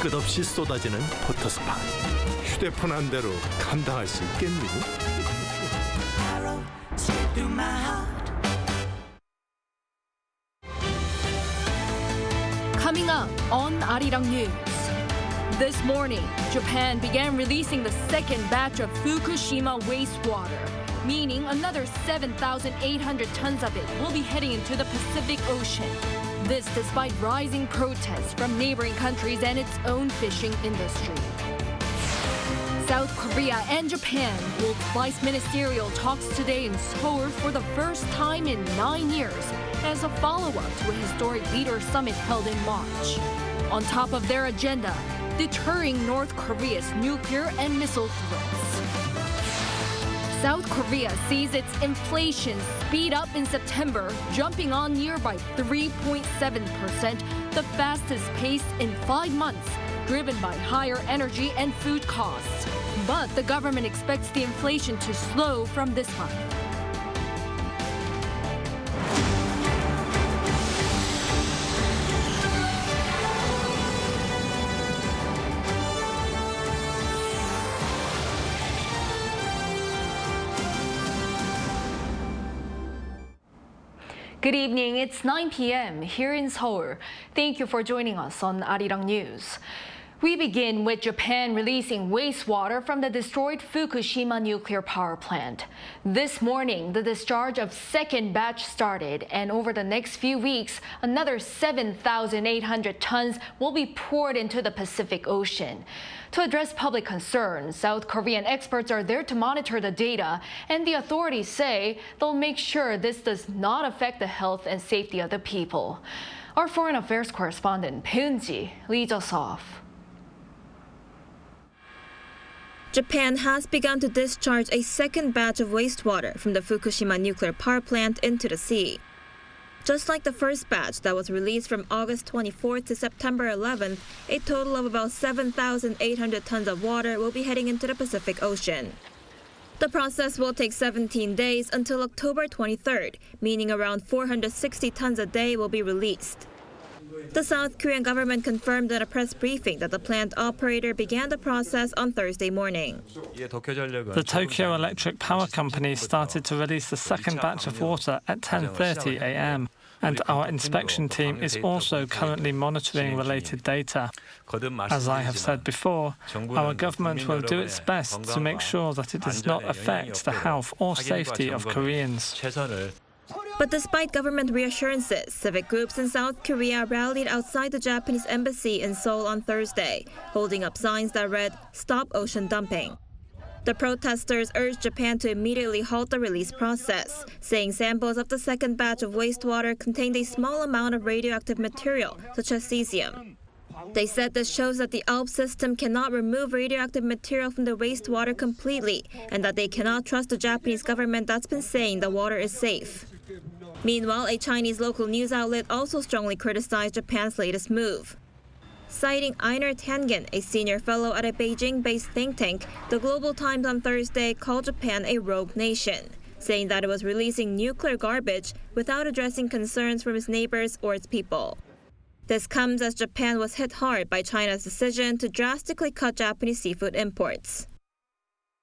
끝없이 쏟아지는 포토스팟. 휴대폰 한 대로 감당할 수 있겠니? Coming up on Arirang News. This morning, Japan began releasing the second batch of Fukushima wastewater, meaning another 7,800 tons of it will be heading into the Pacific Ocean. This despite rising protests from neighboring countries and its own fishing industry. South Korea and Japan hold vice-ministerial talks today in Seoul for the first time in 9 years as a follow-up to a historic leader summit held in March. On top of their agenda, deterring North Korea's nuclear and missile threats. South Korea sees its inflation speed up in September, jumping on year by 3.7%, the fastest pace in 5 months, driven by higher energy and food costs. But the government expects the inflation to slow from this month. Good evening. It's 9 p.m. here in Seoul. Thank you for joining us on Arirang News. We begin with Japan releasing wastewater from the destroyed Fukushima nuclear power plant. This morning, the discharge of second batch started, and over the next few weeks, another 7,800 tons will be poured into the Pacific Ocean. To address public concerns, South Korean experts are there to monitor the data, and the authorities say they'll make sure this does not affect the health and safety of the people. Our foreign affairs correspondent, Peunji, leads us off. Japan has begun to discharge a second batch of wastewater from the Fukushima nuclear power plant into the sea. Just like the first batch that was released from August 24th to September 11th, a total of about 7,800 tons of water will be heading into the Pacific Ocean. The process will take 17 days until October 23rd, meaning around 460 tons a day will be released. The South Korean government confirmed at a press briefing that the plant operator began the process on Thursday morning. The Tokyo Electric Power Company started to release the second batch of water at 10:30 a.m. and our inspection team is also currently monitoring related data. As I have said before, our government will do its best to make sure that it does not affect the health or safety of Koreans. But despite government reassurances, civic groups in South Korea rallied outside the Japanese embassy in Seoul on Thursday, holding up signs that read, "Stop ocean dumping." The protesters urged Japan to immediately halt the release process, saying samples of the second batch of wastewater contained a small amount of radioactive material, such as cesium. They said this shows that the ALP system cannot remove radioactive material from the wastewater completely, and that they cannot trust the Japanese government that's been saying the water is safe. Meanwhile, a Chinese local news outlet also strongly criticized Japan's latest move. Citing Einert Hangeul, a senior fellow at a Beijing-based think tank, the Global Times on Thursday called Japan a rogue nation, saying that it was releasing nuclear garbage without addressing concerns from its neighbors or its people. This comes as Japan was hit hard by China's decision to drastically cut Japanese seafood imports.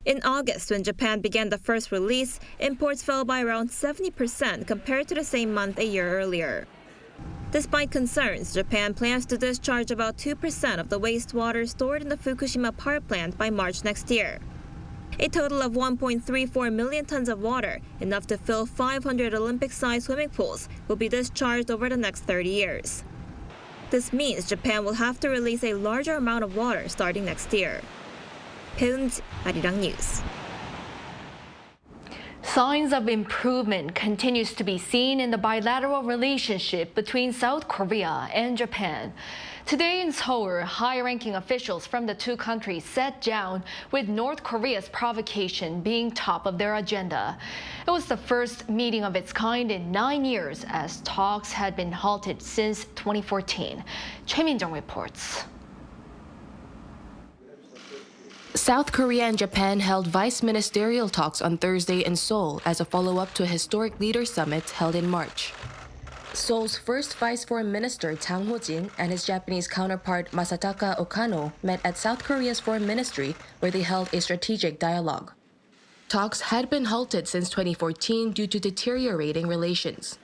In August, when Japan began the first release, imports fell by around 70% compared to the same month a year earlier. Despite concerns, Japan plans to discharge about 2% of the wastewater stored in the Fukushima power plant by March next year. A total of 1.34 million tons of water, enough to fill 500 Olympic-sized swimming pools, will be discharged over the next 30 years. This means Japan will have to release a larger amount of water starting next year. Peunji, Arirang News. Signs of improvement continues to be seen in the bilateral relationship between South Korea and Japan. Today in Seoul, high-ranking officials from the two countries sat down, with North Korea's provocation being top of their agenda. It was the first meeting of its kind in 9 years, as talks had been halted since 2014. Choi Min-jung reports. South Korea and Japan held vice-ministerial talks on Thursday in Seoul as a follow-up to a historic leader summit held in March. Seoul's first Vice Foreign Minister Chang Ho-jin and his Japanese counterpart Masataka Okano met at South Korea's foreign ministry, where they held a strategic dialogue. Talks had been halted since 2014 due to deteriorating relations.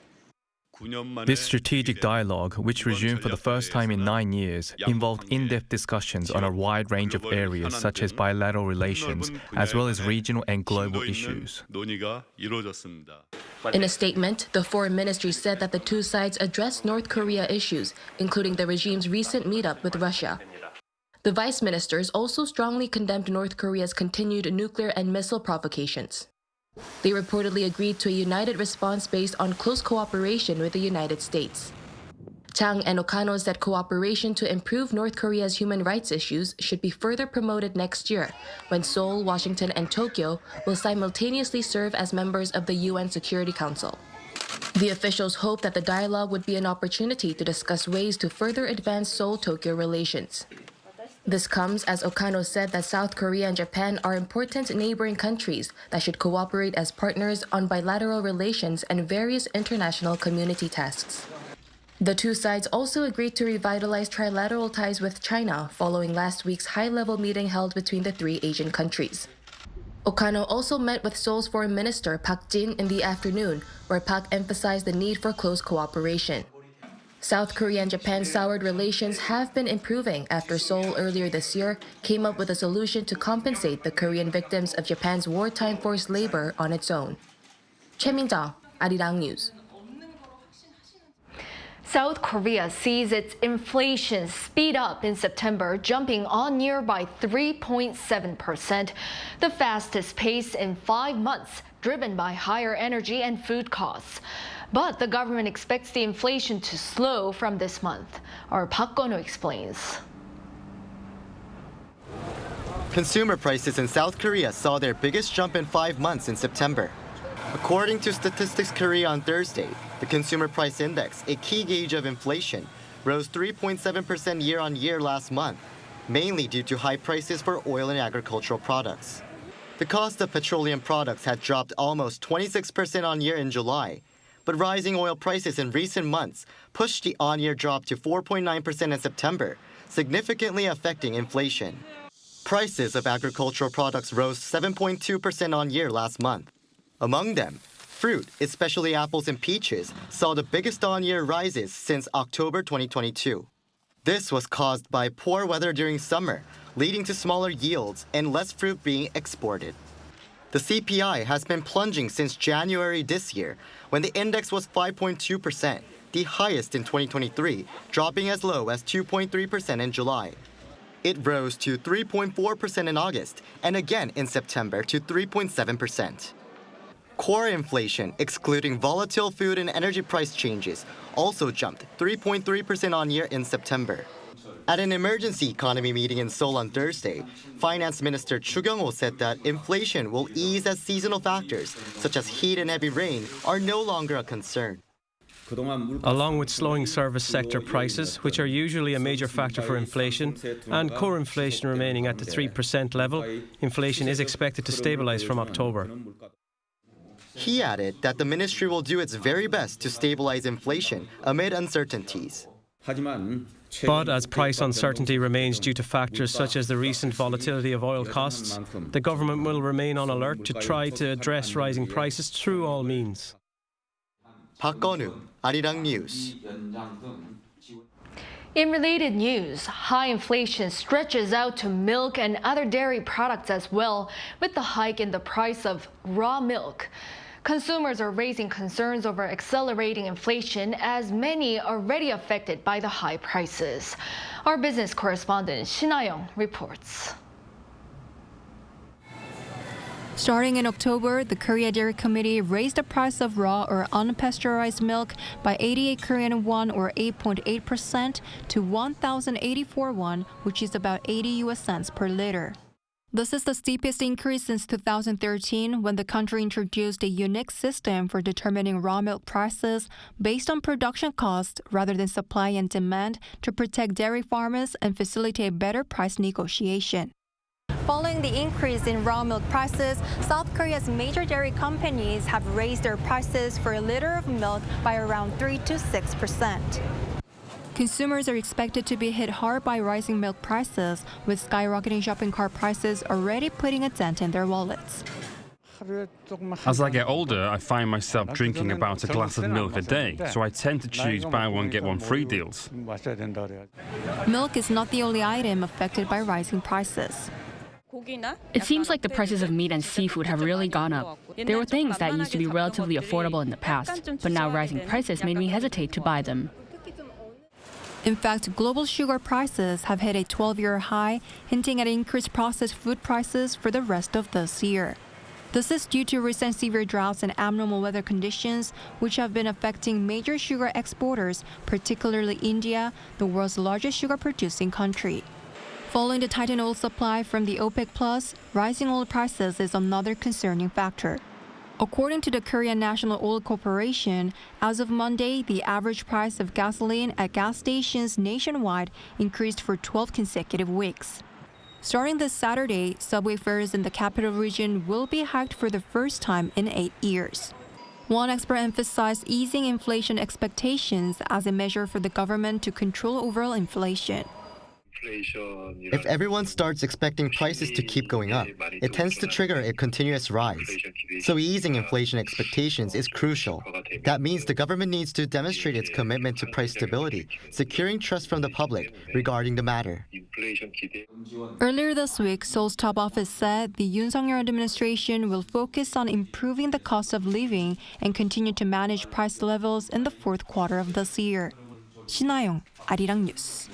This strategic dialogue, which resumed for the first time in 9 years, involved in-depth discussions on a wide range of areas such as bilateral relations, as well as regional and global issues. In a statement, the foreign ministry said that the two sides addressed North Korea issues, including the regime's recent meetup with Russia. The vice ministers also strongly condemned North Korea's continued nuclear and missile provocations. They reportedly agreed to a united response based on close cooperation with the United States. Chang and Okano said cooperation to improve North Korea's human rights issues should be further promoted next year, when Seoul, Washington, and Tokyo will simultaneously serve as members of the UN Security Council. The officials hope that the dialogue would be an opportunity to discuss ways to further advance Seoul-Tokyo relations. This comes as Okano said that South Korea and Japan are important neighboring countries that should cooperate as partners on bilateral relations and various international community tasks. The two sides also agreed to revitalize trilateral ties with China following last week's high-level meeting held between the three Asian countries. Okano also met with Seoul's foreign minister Park Jin in the afternoon, where Park emphasized the need for close cooperation. South Korea and Japan's soured relations have been improving after Seoul earlier this year came up with a solution to compensate the Korean victims of Japan's wartime forced labor on its own. Choi Min-ja, Arirang News. South Korea sees its inflation speed up in September, jumping on year by 3.7%, the fastest pace in 5 months, driven by higher energy and food costs. But the government expects the inflation to slow from this month. Our Park Gon-woo explains. Consumer prices in South Korea saw their biggest jump in 5 months in September. According to Statistics Korea on Thursday, the Consumer Price Index, a key gauge of inflation, rose 3.7% year-on-year last month, mainly due to high prices for oil and agricultural products. The cost of petroleum products had dropped almost 26% on-year in July, but rising oil prices in recent months pushed the on-year drop to 4.9% in September, significantly affecting inflation. Prices of agricultural products rose 7.2% on-year last month. Among them, fruit, especially apples and peaches, saw the biggest on-year rises since October 2022. This was caused by poor weather during summer, leading to smaller yields and less fruit being exported. The CPI has been plunging since January this year, when the index was 5.2%, the highest in 2023, dropping as low as 2.3% in July. It rose to 3.4% in August, and again in September to 3.7%. Core inflation, excluding volatile food and energy price changes, also jumped 3.3% on-year in September. At an emergency economy meeting in Seoul on Thursday, Finance Minister Chu Kyung-ho said that inflation will ease as seasonal factors, such as heat and heavy rain, are no longer a concern. Along with slowing service sector prices, which are usually a major factor for inflation, and core inflation remaining at the 3% level, inflation is expected to stabilize from October. He added that the ministry will do its very best to stabilize inflation amid uncertainties. But as price uncertainty remains due to factors such as the recent volatility of oil costs, the government will remain on alert to try to address rising prices through all means. Park Gon-woo, Arirang News. In related news, high inflation stretches out to milk and other dairy products as well, with the hike in the price of raw milk. Consumers are raising concerns over accelerating inflation, as many are already affected by the high prices. Our business correspondent Shin Ah-young reports. Starting in October, the Korea Dairy Committee raised the price of raw or unpasteurized milk by 88 Korean won or 8.8% to 1,084 won, which is about 80 US cents per liter. This is the steepest increase since 2013, when the country introduced a unique system for determining raw milk prices based on production cost rather than supply and demand to protect dairy farmers and facilitate better price negotiation. Following the increase in raw milk prices, South Korea's major dairy companies have raised their prices for a liter of milk by around 3 to 6%. Consumers are expected to be hit hard by rising milk prices, with skyrocketing shopping cart prices already putting a dent in their wallets. As I get older, I find myself drinking about a glass of milk a day, so I tend to choose buy one, get one free deals. Milk is not the only item affected by rising prices. It seems like the prices of meat and seafood have really gone up. There were things that used to be relatively affordable in the past, but now rising prices made me hesitate to buy them. In fact, global sugar prices have hit a 12-year high, hinting at increased processed food prices for the rest of this year. This is due to recent severe droughts and abnormal weather conditions, which have been affecting major sugar exporters, particularly India, the world's largest sugar-producing country. Following the tightened oil supply from the OPEC+, rising oil prices is another concerning factor. According to the Korean National Oil Corporation, as of Monday, the average price of gasoline at gas stations nationwide increased for 12 consecutive weeks. Starting this Saturday, subway fares in the capital region will be hiked for the first time in 8 years. One expert emphasized easing inflation expectations as a measure for the government to control overall inflation. If everyone starts expecting prices to keep going up, it tends to trigger a continuous rise. So easing inflation expectations is crucial. That means the government needs to demonstrate its commitment to price stability, securing trust from the public regarding the matter. Earlier this week, Seoul's top office said the Yoon administration will focus on improving the cost of living and continue to manage price levels in the fourth quarter of this year. 신하영, Arirang News.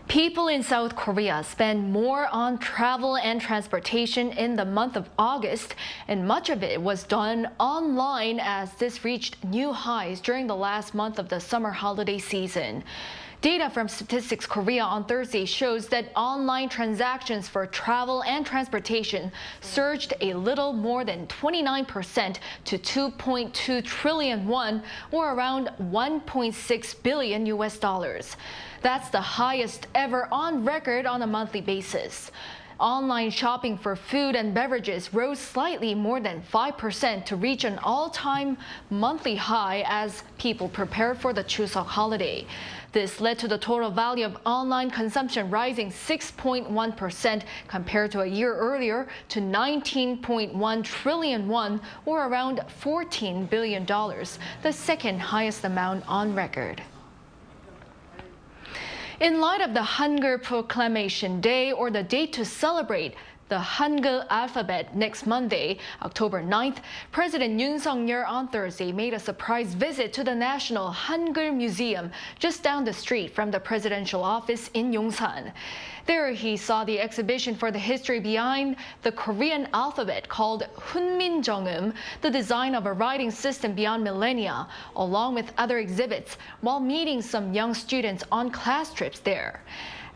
People in South Korea spend more on travel and transportation in the month of August, and much of it was done online as this reached new highs during the last month of the summer holiday season. Data from Statistics Korea on Thursday shows that online transactions for travel and transportation surged a little more than 29% to 2.2 trillion won, or around $1.6 billion US dollars. That's the highest ever on record on a monthly basis. Online shopping for food and beverages rose slightly more than 5% to reach an all-time monthly high as people prepare for the Chuseok holiday. This led to the total value of online consumption rising 6.1% compared to a year earlier to 19.1 trillion won, or around $14 billion, the second highest amount on record. In light of the Hangeul Proclamation Day, or the date to celebrate the Hangeul alphabet next Monday, October 9th, President Yoon Suk-yeol on Thursday made a surprise visit to the National Hangeul Museum just down the street from the presidential office in Yongsan. There he saw the exhibition for the history behind the Korean alphabet called Hunminjeongeum, the design of a writing system beyond millennia, along with other exhibits, while meeting some young students on class trips there.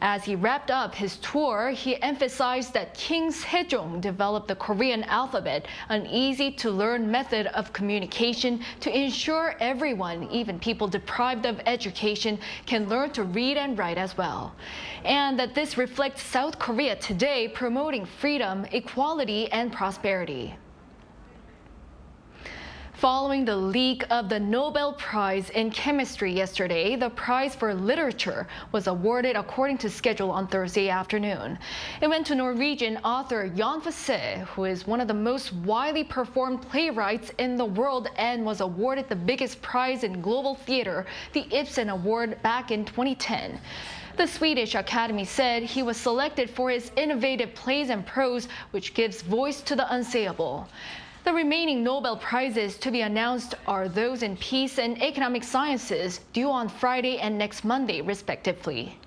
As he wrapped up his tour, he emphasized that King Sejong developed the Korean alphabet, an easy-to-learn method of communication to ensure everyone, even people deprived of education, can learn to read and write as well. And that this reflects South Korea today, promoting freedom, equality, and prosperity. Following the leak of the Nobel Prize in Chemistry yesterday, the prize for literature was awarded according to schedule on Thursday afternoon. It went to Norwegian author Jon Fosse, who is one of the most widely performed playwrights in the world and was awarded the biggest prize in global theater, the Ibsen Award, back in 2010. The Swedish Academy said he was selected for his innovative plays and prose, which gives voice to the unsayable. The remaining Nobel Prizes to be announced are those in peace and economic sciences, due on Friday and next Monday, respectively.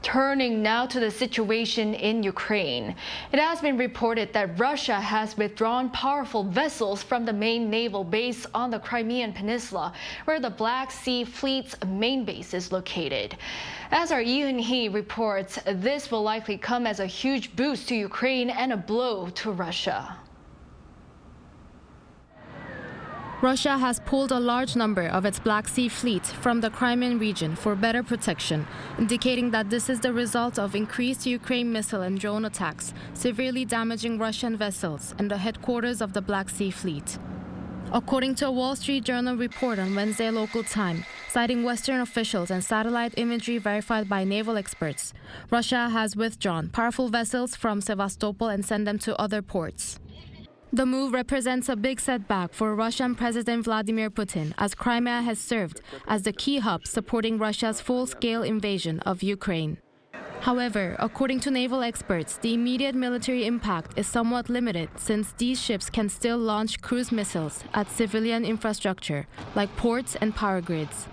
Turning now to the situation in Ukraine. It has been reported that Russia has withdrawn powerful vessels from the main naval base on the Crimean Peninsula, where the Black Sea Fleet's main base is located. As our Yoon reports, this will likely come as a huge boost to Ukraine and a blow to Russia. Russia has pulled a large number of its Black Sea fleet from the Crimean region for better protection, indicating that this is the result of increased Ukraine missile and drone attacks, severely damaging Russian vessels and the headquarters of the Black Sea Fleet. According to a Wall Street Journal report on Wednesday local time, citing Western officials and satellite imagery verified by naval experts, Russia has withdrawn powerful vessels from Sevastopol and sent them to other ports. The move represents a big setback for Russian President Vladimir Putin, as Crimea has served as the key hub supporting Russia's full-scale invasion of Ukraine. However, according to naval experts, the immediate military impact is somewhat limited since these ships can still launch cruise missiles at civilian infrastructure, like ports and power grids.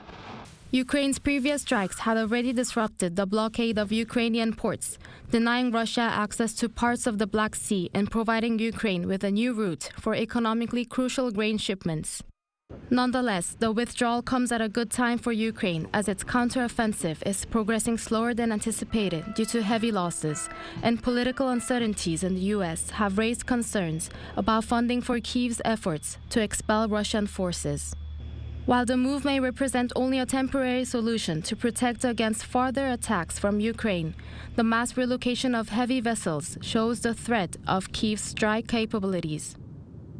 Ukraine's previous strikes had already disrupted the blockade of Ukrainian ports, denying Russia access to parts of the Black Sea and providing Ukraine with a new route for economically crucial grain shipments. Nonetheless, the withdrawal comes at a good time for Ukraine as its counteroffensive is progressing slower than anticipated due to heavy losses, and political uncertainties in the U.S. have raised concerns about funding for Kyiv's efforts to expel Russian forces. While the move may represent only a temporary solution to protect against further attacks from Ukraine, the mass relocation of heavy vessels shows the threat of Kyiv's strike capabilities.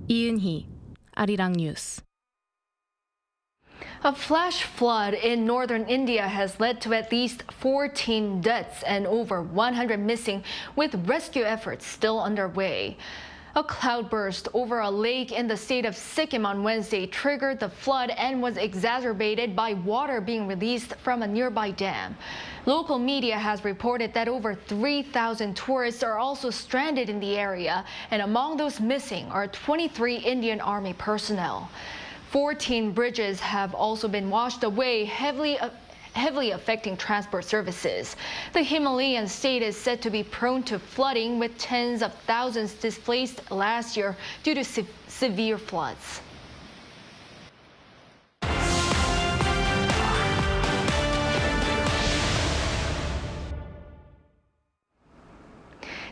Yoon, Arirang News. A flash flood in northern India has led to at least 14 deaths and over 100 missing, with rescue efforts still underway. A cloudburst over a lake in the state of Sikkim on Wednesday triggered the flood and was exacerbated by water being released from a nearby dam. Local media has reported that over 3,000 tourists are also stranded in the area, and among those missing are 23 Indian Army personnel. 14 bridges have also been washed away, heavily affecting transport services. The Himalayan state is said to be prone to flooding, with tens of thousands displaced last year due to severe floods.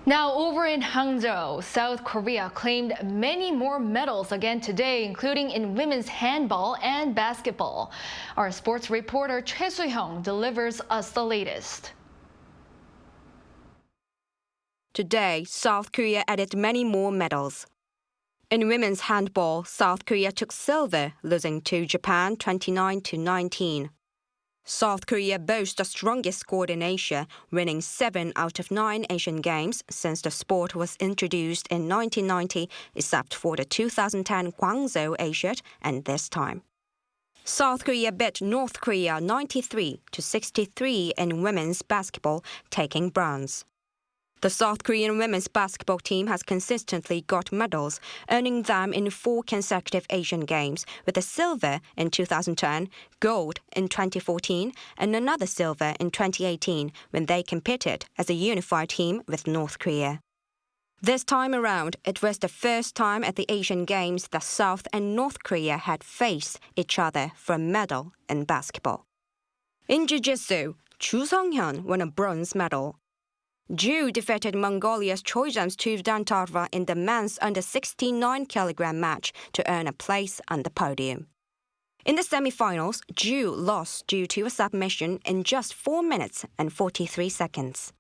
Now over in Hangeul, South Korea claimed many more medals again today, including in women's handball and basketball. Our sports reporter Choi Soo-hyung delivers us the latest. Today, South Korea added many more medals. In women's handball, South Korea took silver, losing to Japan 29-19. South Korea boasts the strongest squad in Asia, winning 7 out of 9 Asian Games since the sport was introduced in 1990, except for the 2010 Gwangju Asian and this time. South Korea beat North Korea 93-63 in women's basketball, taking bronze. The South Korean women's basketball team has consistently got medals, earning them in 4 consecutive Asian Games, with a silver in 2010, gold in 2014, and another silver in 2018 when they competed as a unified team with North Korea. This time around, it was the first time at the Asian Games that South and North Korea had faced each other for a medal in basketball. In jiu-jitsu, Ju Sung-hyun won a bronze medal. Ju defeated Mongolia's Chojam Tuvdantarva in the men's under 69 kilogram match to earn a place on the podium. In the semi-finals, Ju lost due to a submission in just 4 minutes and 43 seconds.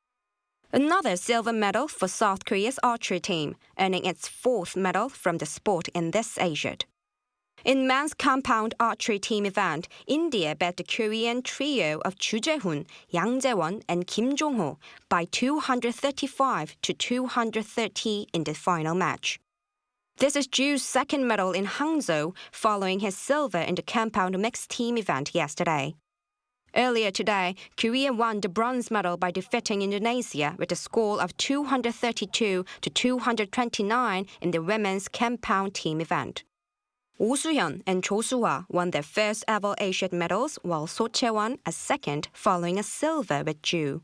Another silver medal for South Korea's archery team, earning its 4th medal from the sport in this Asian. In men's compound archery team event, India beat the Korean trio of Ju Jae-hoon, Yang Jae-won, and Kim Jong-ho by 235-230 in the final match. This is Ju's 2nd medal in Hangzhou, following his silver in the compound mixed team event yesterday. Earlier today, Korea won the bronze medal by defeating Indonesia with a score of 232-229 in the women's compound team event. Oh Soo-hyun and Cho Soo-hwa won their first ever Asian medals, while So Chae won a 2nd, following a silver with Ju.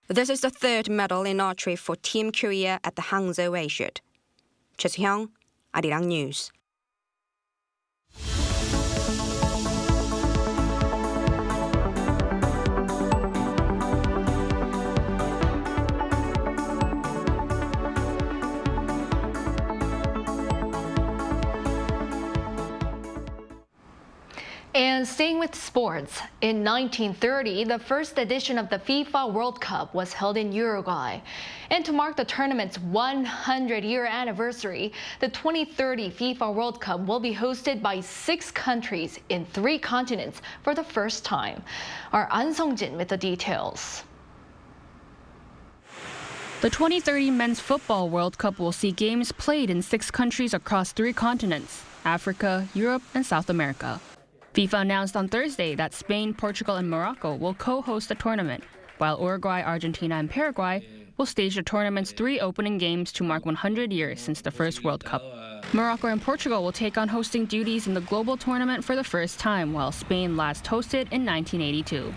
This is the 3rd medal in archery for Team Korea at the Hangzhou Asian. Choi Soo-hyung, Arirang News. And staying with sports, in 1930, the first edition of the FIFA World Cup was held in Uruguay. And to mark the tournament's 100-year anniversary, the 2030 FIFA World Cup will be hosted by 6 countries in 3 continents for the first time. Our An Sung-jin with the details. The 2030 Men's Football World Cup will see games played in 6 countries across 3 continents: Africa, Europe, and South America. FIFA announced on Thursday that Spain, Portugal, and Morocco will co-host the tournament, while Uruguay, Argentina, and Paraguay will stage the tournament's 3 opening games to mark 100 years since the first World Cup. Morocco and Portugal will take on hosting duties in the global tournament for the first time, while Spain last hosted in 1982.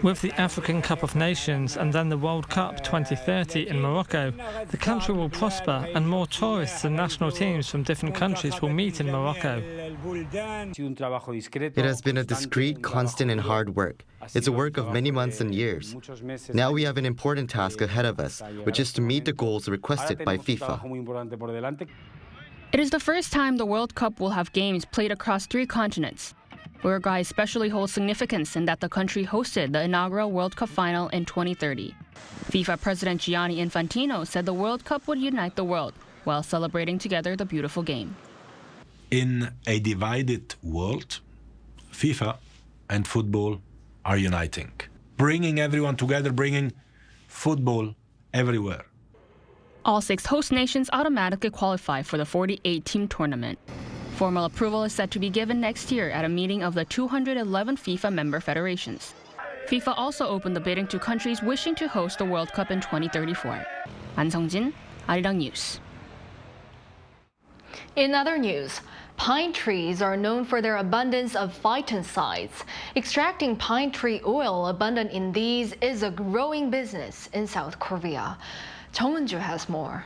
With the African Cup of Nations and then the World Cup 2030 in Morocco, the country will prosper and more tourists and national teams from different countries will meet in Morocco. It has been a discreet, constant, and hard work. It's a work of many months and years. Now we have an important task ahead of us, which is to meet the goals requested by FIFA. It is the first time the World Cup will have games played across 3 continents. Uruguay especially holds significance in that the country hosted the inaugural World Cup final in 2030. FIFA President Gianni Infantino said the World Cup would unite the world while celebrating together the beautiful game. In a divided world, FIFA and football are uniting, bringing everyone together, bringing football everywhere. All 6 host nations automatically qualify for the 48-team tournament. Formal approval is set to be given next year at a meeting of the 211 FIFA member federations. FIFA also opened the bidding to countries wishing to host the World Cup in 2034. An Sung-jin, Arirang News. In other news, pine trees are known for their abundance of phytoncides. Extracting pine tree oil abundant in these is a growing business in South Korea. Jung Eun-ju has more.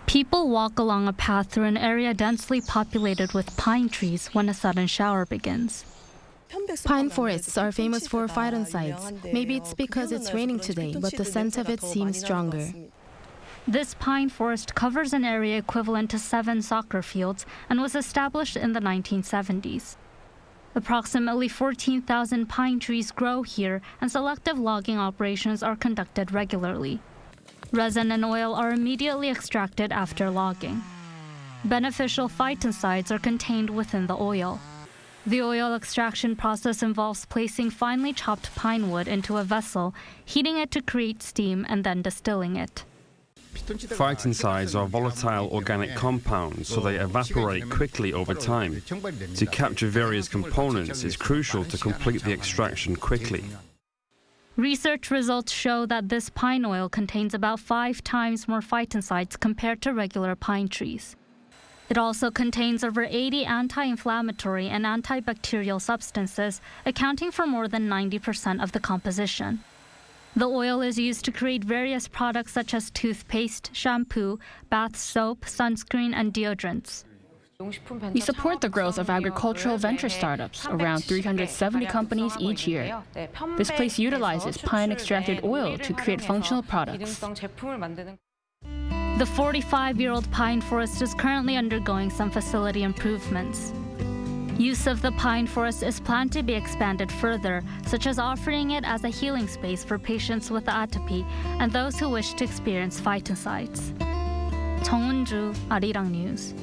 People walk along a path through an area densely populated with pine trees when a sudden shower begins. Pine forests are famous for phytoncides. Maybe it's because it's raining today, but the scent of it seems stronger. This pine forest covers an area equivalent to 7 soccer fields and was established in the 1970s. Approximately 14,000 pine trees grow here, and selective logging operations are conducted regularly. Resin and oil are immediately extracted after logging. Beneficial phytoncides are contained within the oil. The oil extraction process involves placing finely chopped pine wood into a vessel, heating it to create steam, and then distilling it. Phytoncides are volatile organic compounds, so they evaporate quickly over time. To capture various components, it's crucial to complete the extraction quickly. Research results show that this pine oil contains about 5 times more phytoncides compared to regular pine trees. It also contains over 80 anti-inflammatory and antibacterial substances, accounting for more than 90% of the composition. The oil is used to create various products such as toothpaste, shampoo, bath soap, sunscreen, and deodorants. We support the growth of agricultural venture startups, around 370 companies each year. This place utilizes pine-extracted oil to create functional products. The 45-year-old pine forest is currently undergoing some facility improvements. Use of the pine forest is planned to be expanded further, such as offering it as a healing space for patients with atopy and those who wish to experience phytoncides. Jung Eun-ju, Arirang News.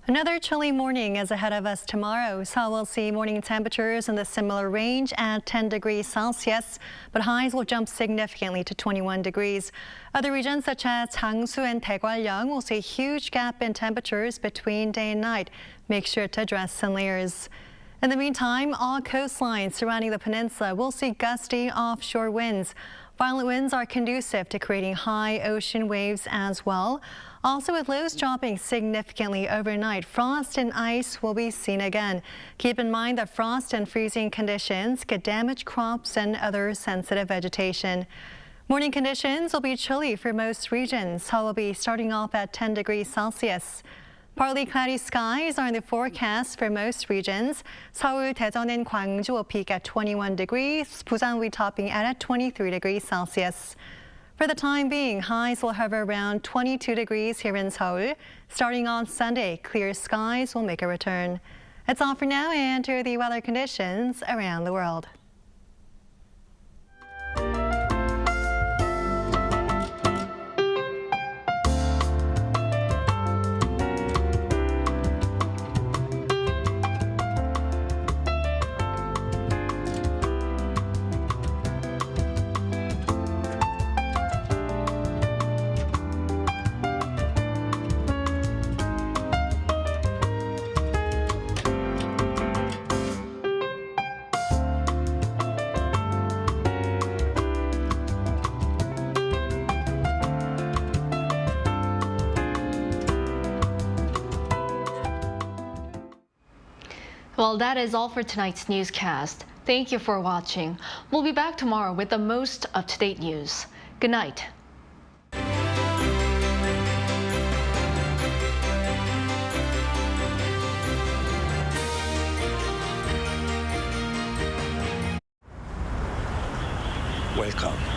Another chilly morning is ahead of us tomorrow, so we'll see morning temperatures in the similar range at 10 degrees Celsius, but highs will jump significantly to 21 degrees. Other regions such as Changsu and Daegwallyeong will see a huge gap in temperatures between day and night. Make sure to dress in layers. In the meantime, all coastlines surrounding the peninsula will see gusty offshore winds. Violent winds are conducive to creating high ocean waves as well. Also, with lows dropping significantly overnight, frost and ice will be seen again. Keep in mind that frost and freezing conditions could damage crops and other sensitive vegetation. Morning conditions will be chilly for most regions. We'll be starting off at 10 degrees Celsius. Partly cloudy skies are in the forecast for most regions. Seoul, Daejeon, and Gwangju will peak at 21 degrees. Busan will be topping out at 23 degrees Celsius. For the time being, highs will hover around 22 degrees here in Seoul. Starting on Sunday, clear skies will make a return. That's all for now, and to the weather conditions around the world. Well, that is all for tonight's newscast. Thank you for watching. We'll be back tomorrow with the most up-to-date news. Good night. Welcome.